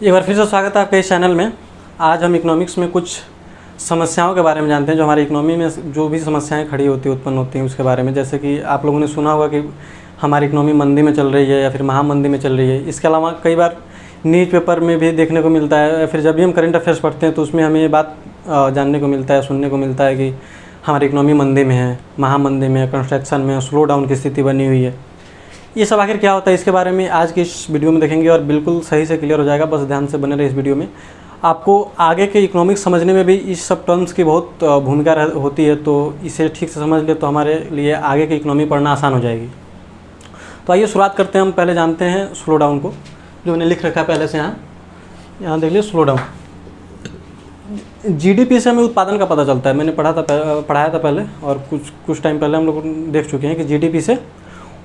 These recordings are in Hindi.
एक बार फिर से स्वागत है आपके इस चैनल में। आज हम इकोनॉमिक्स में कुछ समस्याओं के बारे में जानते हैं, जो हमारी इकोनॉमी में जो भी समस्याएं खड़ी होती हैं, उत्पन्न होती हैं, उसके बारे में। जैसे कि आप लोगों ने सुना होगा कि हमारी इकोनॉमी मंदी में चल रही है या फिर महामंदी में चल रही है। इसके अलावा कई बार न्यूज़ पेपर में भी देखने को मिलता है, या फिर जब भी हम करंट अफेयर्स पढ़ते हैं तो उसमें हमें ये बात जानने को मिलता है, सुनने को मिलता है कि हमारी इकोनॉमी मंदी में है, महामंदी में, कंस्ट्रक्शन में स्लो डाउन की स्थिति बनी हुई है। ये सब आखिर क्या होता है, इसके बारे में आज की इस वीडियो में देखेंगे और बिल्कुल सही से क्लियर हो जाएगा। बस ध्यान से बने रहे इस वीडियो में। आपको आगे के इकोनॉमिक्स समझने में भी इस सब टर्म्स की बहुत भूमिका होती है, तो इसे ठीक से समझ ले तो हमारे लिए आगे की इकोनॉमी पढ़ना आसान हो जाएगी। तो आइए शुरुआत करते हैं। हम पहले जानते हैं स्लो डाउन को, जो मैंने लिख रखा है पहले से। यहाँ देख लीजिए स्लो डाउन। जीडीपी से हमें उत्पादन का पता चलता है। मैंने पढ़ाया था पहले, और कुछ टाइम पहले हम लोग देख चुके हैं कि जीडीपी से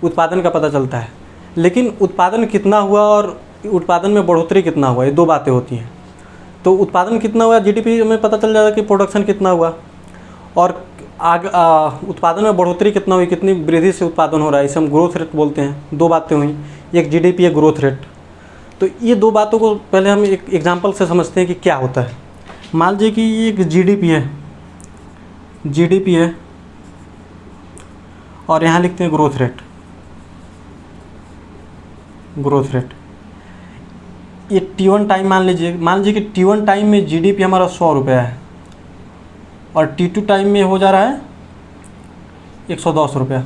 उत्पादन का पता चलता है। लेकिन उत्पादन कितना हुआ और उत्पादन में बढ़ोतरी कितना हुआ, ये दो बातें होती हैं। तो उत्पादन कितना हुआ जीडीपी में पता चल जाएगा कि प्रोडक्शन कितना हुआ, और उत्पादन में बढ़ोतरी कितना हुई, कितनी वृद्धि से उत्पादन हो रहा है, इसे हम ग्रोथ रेट बोलते हैं। दो बातें हुई, एक जीडीपी, एक ग्रोथ रेट। तो ये दो बातों को पहले हम एक एग्जांपल से समझते हैं कि क्या होता है। मान लीजिए कि ये एक जीडीपी है और यहाँ लिखते हैं ग्रोथ रेट। ये T1 टाइम मान लीजिए कि T1 टाइम में जीडीपी हमारा 100 रुपया है और T2 टाइम में हो जा रहा है 110 रुपया।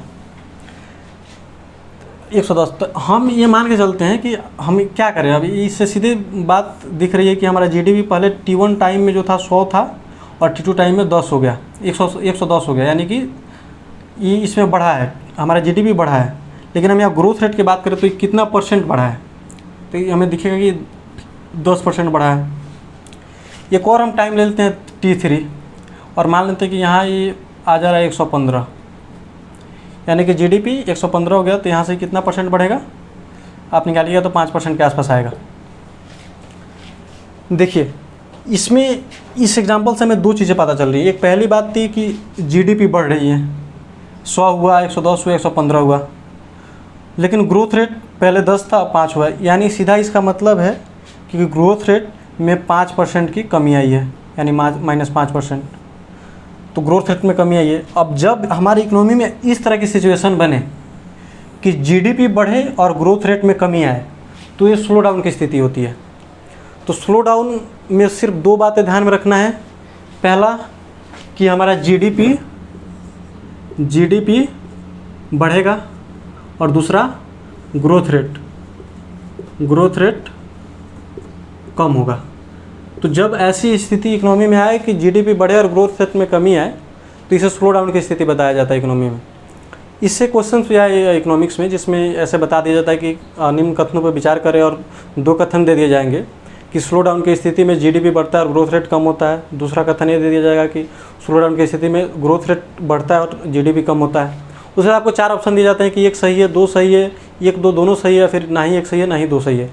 110। तो हम ये मान के चलते हैं कि हम क्या करें। अभी इससे सीधे बात दिख रही है कि हमारा जीडीपी पहले T1 टाइम में जो था 100 था और T2 टाइम में 10 हो गया, 110 हो गया। यानी कि ये इसमें बढ़ा है, हमारा जीडीपी बढ़ा है। लेकिन हम यहाँ ग्रोथ रेट की बात करें तो ये कितना परसेंट बढ़ा है, तो ये हमें दिखेगा कि 10% बढ़ा है। एक और हम टाइम ले लेते हैं T3 और मान लेते हैं कि यहाँ ये आ जा रहा है 115, यानी कि जीडीपी 115 हो गया। तो यहाँ से कितना परसेंट बढ़ेगा आप निकालिएगा तो 5% के आसपास आएगा। देखिए इसमें इस एग्जांपल से हमें दो चीज़ें पता चल रही है। एक पहली बात थी कि जीडीपी बढ़ रही है, 100 हुआ, 110 हुआ, 115 हुआ। लेकिन ग्रोथ रेट पहले 10 था, 5 हुआ। यानी सीधा इसका मतलब है कि ग्रोथ रेट में 5% की कमी आई है, यानी -5%। तो ग्रोथ रेट में कमी आई है। अब जब हमारी इकोनॉमी में इस तरह की सिचुएशन बने कि जीडीपी बढ़े और ग्रोथ रेट में कमी आए, तो ये स्लो डाउन की स्थिति होती है। तो स्लो डाउन में सिर्फ दो बातें ध्यान में रखना है। पहला कि हमारा जीडीपी बढ़ेगा, और दूसरा ग्रोथ रेट कम होगा। तो जब ऐसी स्थिति इकोनॉमी में आए कि जीडीपी बढ़े और ग्रोथ रेट में कमी आए, तो इसे स्लो डाउन की स्थिति बताया जाता है इकोनॉमी में। इससे क्वेश्चन भी आए इकोनॉमिक्स में, जिसमें ऐसे बता दिया जाता है कि निम्न कथनों पर विचार करें, और दो कथन दे दिए जाएंगे कि स्लो डाउन की स्थिति में जीडीपी बढ़ता है और ग्रोथ रेट कम होता है। दूसरा कथन ये दे दिया जाएगा कि स्लो डाउन की स्थिति में ग्रोथ रेट बढ़ता है और जीडीपी कम होता है। उसमें आपको 4 ऑप्शन दिए जाते हैं कि एक सही है, दो सही है, एक दो दोनों सही है, फिर ना ही एक सही है ना ही दो सही है।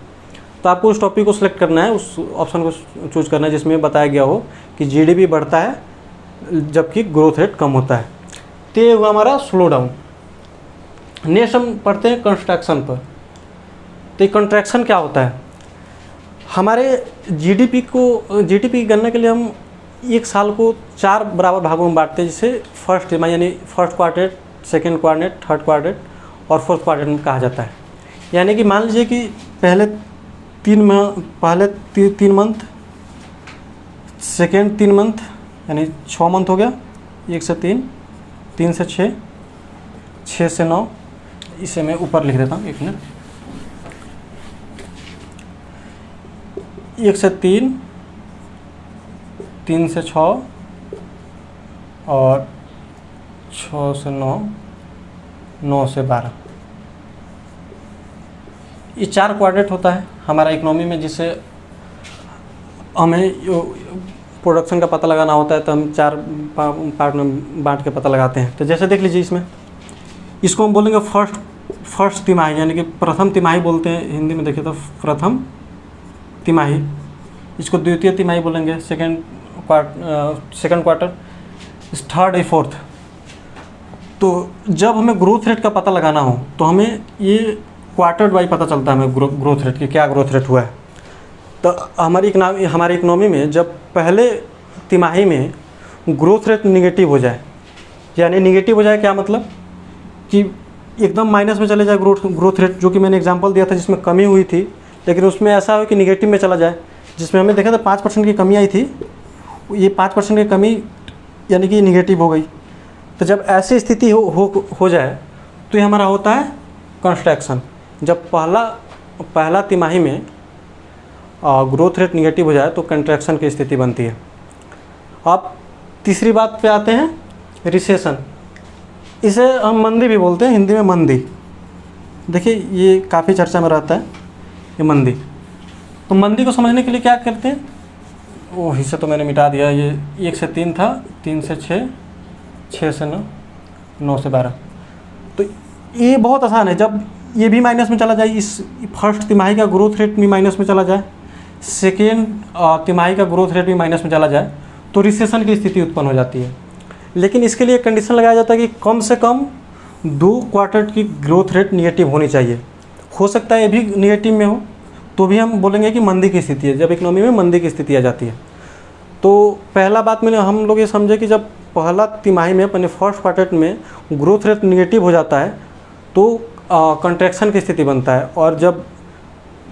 तो आपको उस टॉपिक को सिलेक्ट करना है, उस ऑप्शन को चूज करना है जिसमें बताया गया हो कि जीडीपी बढ़ता है जबकि ग्रोथ रेट कम होता है। तो ये हुआ हमारा स्लो डाउन। नेक्स्ट हम पढ़ते हैं कंस्ट्रक्शन पर। तो कंट्रैक्शन क्या होता है? हमारे जीडीपी की गणना के लिए हम एक साल को 4 बराबर भागों में बांटते हैं, जिसे फर्स्ट तिमाही यानी first quarter, second quarter, third quarter और फोर्थ क्वार्टर में कहा जाता है। यानी कि मान लीजिए कि पहले 3 मंथ, सेकेंड 3 मंथ, यानी 6 मंथ हो गया। 1 से 3, 3 से 6, 6 से 9। इसे मैं ऊपर लिख देता हूँ, 1 मिनट। 1 से 3, 3 से 6 और 6 से 9, 9 से 12। ये 4 क्वाड्रेंट होता है हमारा इकोनॉमी में, जिससे हमें प्रोडक्शन का पता लगाना होता है। तो हम 4 पार्ट में बांट के पता लगाते हैं। तो जैसे देख लीजिए, इसको हम बोलेंगे फर्स्ट तिमाही, यानी कि प्रथम तिमाही बोलते हैं हिंदी में। देखिए तो प्रथम तिमाही, इसको द्वितीय तिमाही बोलेंगे। सेकेंड क्वार्टर, थर्ड या फोर्थ। तो जब हमें ग्रोथ रेट का पता लगाना हो तो हमें ये क्वार्टर वाइज पता चलता है हमें ग्रोथ रेट की क्या ग्रोथ रेट हुआ है। तो हमारी इकनॉमी में जब पहले तिमाही में ग्रोथ रेट निगेटिव हो जाए, यानी निगेटिव हो जाए क्या मतलब कि एकदम माइनस में चले जाए ग्रोथ रेट, जो कि मैंने एग्जांपल दिया था जिसमें कमी हुई थी, लेकिन उसमें ऐसा हो कि निगेटिव में चला जाए, जिसमें हमने देखा था 5% की कमी आई थी, ये 5% की कमी यानी कि निगेटिव हो गई। तो जब ऐसी स्थिति हो जाए तो ये हमारा होता है कंट्रैक्शन। जब पहला तिमाही में ग्रोथ रेट निगेटिव हो जाए तो कंट्रैक्शन की स्थिति बनती है। अब तीसरी बात पे आते हैं, रिसेशन। इसे हम मंदी भी बोलते हैं, हिंदी में मंदी। देखिए ये काफ़ी चर्चा में रहता है ये मंदी। तो मंदी को समझने के लिए क्या करते हैं, वो हिस्सा तो मैंने मिटा दिया, ये 1 से 3 था, 3 से 6, 6 से 9, 9 से 12। तो ये बहुत आसान है, जब ये भी माइनस में चला जाए, इस फर्स्ट तिमाही का ग्रोथ रेट भी माइनस में चला जाए, सेकेंड तिमाही का ग्रोथ रेट भी माइनस में चला जाए, तो रिसेशन की स्थिति उत्पन्न हो जाती है। लेकिन इसके लिए कंडीशन लगाया जाता है कि कम से कम 2 क्वार्टर की ग्रोथ रेट निगेटिव होनी चाहिए। हो सकता है ये भी निगेटिव में हो, तो भी हम बोलेंगे कि मंदी की स्थिति है, जब इकोनॉमी में मंदी की स्थिति आ जाती है। तो पहला बात में हम लोग ये समझे कि जब पहला तिमाही में अपने फर्स्ट क्वार्टर में ग्रोथ रेट निगेटिव हो जाता है तो कंट्रैक्शन की स्थिति बनता है, और जब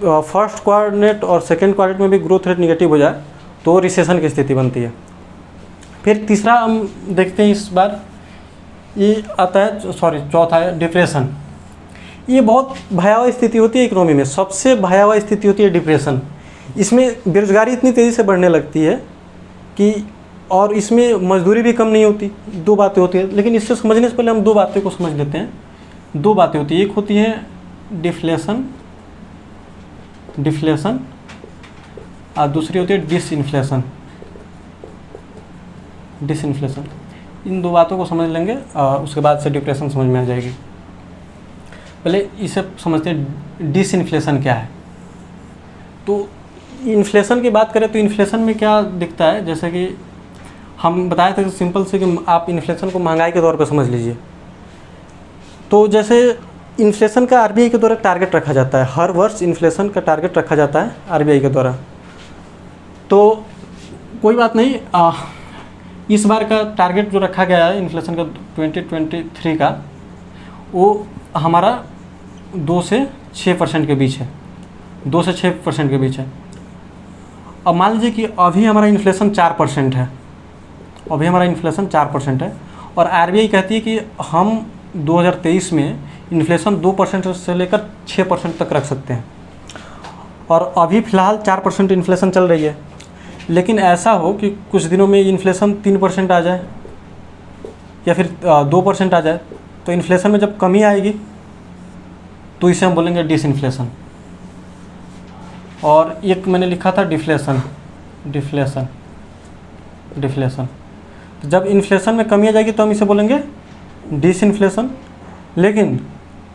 फर्स्ट क्वार्टर और सेकेंड क्वार्टर में भी ग्रोथ रेट निगेटिव हो जाए तो रिसेशन की स्थिति बनती है। फिर तीसरा हम देखते हैं इस बार, ये आता है चौथा है डिप्रेशन। ये बहुत भयावह स्थिति होती है इकोनॉमी में, सबसे भयावह स्थिति होती है डिप्रेशन। इसमें बेरोजगारी इतनी तेज़ी से बढ़ने लगती है कि, और इसमें मजदूरी भी कम नहीं होती। 2 बातें होती हैं, लेकिन इससे समझने से पहले हम 2 बातें को समझ लेते हैं। 2 बातें होती है, एक होती है डिफ्लेशन और दूसरी होती है डिसइन्फ्लेशन। इन 2 बातों को समझ लेंगे, उसके बाद से डिप्रेशन समझ में आ जाएगी। पहले इसे समझते हैं डिसइन्फ्लेशन क्या है। तो इन्फ्लेशन की बात करें तो इन्फ्लेशन में क्या दिखता है, जैसे कि हम बताए थे सिंपल से कि आप इन्फ्लेशन को महंगाई के तौर पर समझ लीजिए। तो जैसे इन्फ्लेशन का आरबीआई के द्वारा टारगेट रखा जाता है, हर वर्ष इन्फ्लेशन का टारगेट रखा जाता है आरबीआई के द्वारा। तो कोई बात नहीं, इस बार का टारगेट जो रखा गया है इन्फ्लेशन का 2023 का, वो हमारा 2 से 6% के बीच है, 2 से 6% के बीच है। अब मान लीजिए कि अभी हमारा इन्फ्लेशन 4% है, अभी हमारा इन्फ्लेशन 4% है, और आरबीआई कहती है कि हम 2023 में इन्फ्लेशन 2% से लेकर 6% तक रख सकते हैं, और अभी फ़िलहाल 4% इन्फ्लेशन चल रही है। लेकिन ऐसा हो कि कुछ दिनों में इन्फ्लेशन 3% आ जाए या फिर 2% आ जाए, तो इन्फ्लेशन में जब कमी आएगी तो इसे हम बोलेंगे डिसइन्फ्लेशन। और एक मैंने लिखा था डिफ्लेशन। तो जब इन्फ्लेशन में कमी आ जाएगी तो हम इसे बोलेंगे डिसइन्फ्लेशन। लेकिन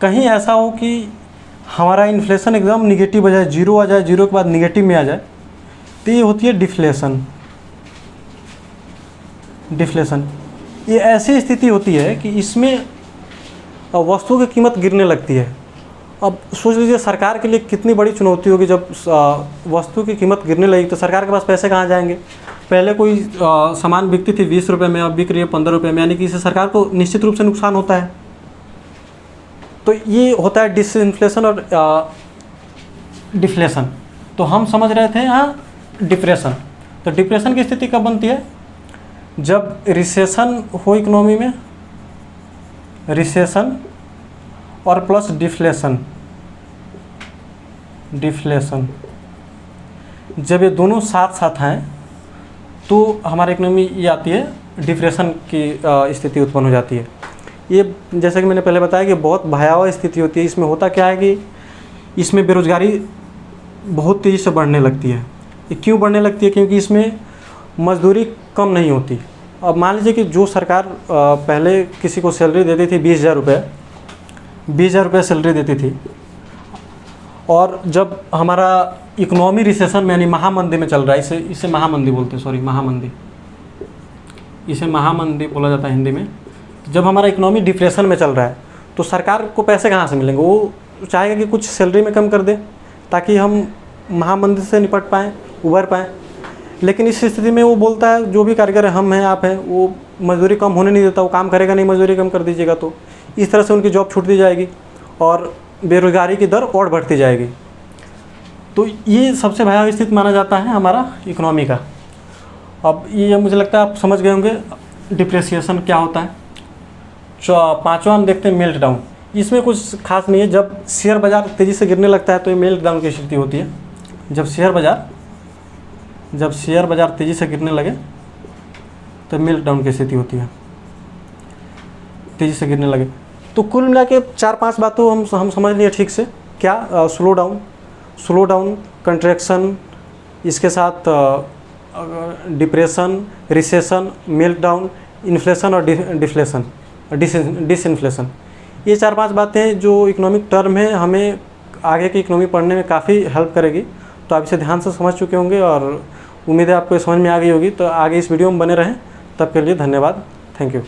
कहीं ऐसा हो कि हमारा इन्फ्लेशन एकदम निगेटिव हो जाए, 0 आ जाए, 0 के बाद निगेटिव में आ जाए, तो ये होती है डिफ्लेशन। ये ऐसी स्थिति होती है कि इसमें वस्तुओं की कीमत गिरने लगती है। अब सोच लीजिए सरकार के लिए कितनी बड़ी चुनौती होगी, जब वस्तु की कीमत गिरने लगी तो सरकार के पास पैसे कहाँ जाएंगे। पहले कोई सामान बिकती थी 20 रुपये में, अब बिक रही है 15 रुपये में, यानी कि इससे सरकार को निश्चित रूप से नुकसान होता है। तो ये होता है डिसइन्फ्लेशन और डिफ्लेशन। तो हम समझ रहे थे यहाँ डिप्रेशन। तो डिप्रेशन की स्थिति कब बनती है, जब रिसेशन हो इकोनॉमी में, रिसेशन और प्लस डिफ्लेशन, जब ये दोनों साथ साथ हैं तो हमारे इकोनॉमी ये आती है, डिप्रेशन की स्थिति उत्पन्न हो जाती है। ये जैसे कि मैंने पहले बताया कि बहुत भयावह स्थिति होती है। इसमें होता क्या है कि इसमें बेरोजगारी बहुत तेज़ी से बढ़ने लगती है। ये क्यों बढ़ने लगती है, क्योंकि इसमें मजदूरी कम नहीं होती। अब मान लीजिए कि जो सरकार पहले किसी को सैलरी देती थी 20,000 रुपये सैलरी देती थी, और जब हमारा इकोनॉमी रिसेशन में यानी महामंदी में चल रहा है, इसे महामंदी बोलते हैं, इसे महामंदी बोला जाता है हिंदी में। जब हमारा इकोनॉमी डिप्रेशन में चल रहा है तो सरकार को पैसे कहाँ से मिलेंगे, वो चाहेगा कि कुछ सैलरी में कम कर दे ताकि हम महामंदी से निपट पाएँ, उभर पाएँ। लेकिन इस स्थिति में वो बोलता है जो भी कारीगर है, हम हैं आप हैं, वो मजदूरी कम होने नहीं देता, वो काम करेगा नहीं, मजदूरी कम कर दीजिएगा तो इस तरह से उनकी जॉब छूटती जाएगी और बेरोजगारी की दर और बढ़ती जाएगी। तो ये सबसे भयावह स्थिति माना जाता है हमारा इकोनॉमी का। अब ये मुझे लगता है आप समझ गए होंगे डिप्रेसिएशन क्या होता है। पाँचवा हम देखते हैं मेल्ट डाउन। इसमें कुछ खास नहीं है। जब शेयर बाज़ार तेज़ी से गिरने लगता है तो ये मेल्ट डाउन की स्थिति होती है। जब शेयर बाज़ार तेज़ी से गिरने लगे तो मेल्ट डाउन की स्थिति होती है, तेज़ी से गिरने लगे। तो कुल मिला के 4-5 बातों हम समझ लिए ठीक से। क्या? स्लो डाउन, कंट्रैक्शन, इसके साथ depression, recession, melt down, inflation और डिफ्लेशन, डिसइन्फ्लेशन। ये 4-5 बातें जो इकोनॉमिक टर्म है हमें आगे की इकोनॉमी पढ़ने में काफ़ी हेल्प करेगी। तो आप इसे ध्यान से समझ चुके होंगे और उम्मीद है आपको समझ में आ गई होगी। तो आगे इस वीडियो में बने रहें। तब के लिए धन्यवाद। Thank you.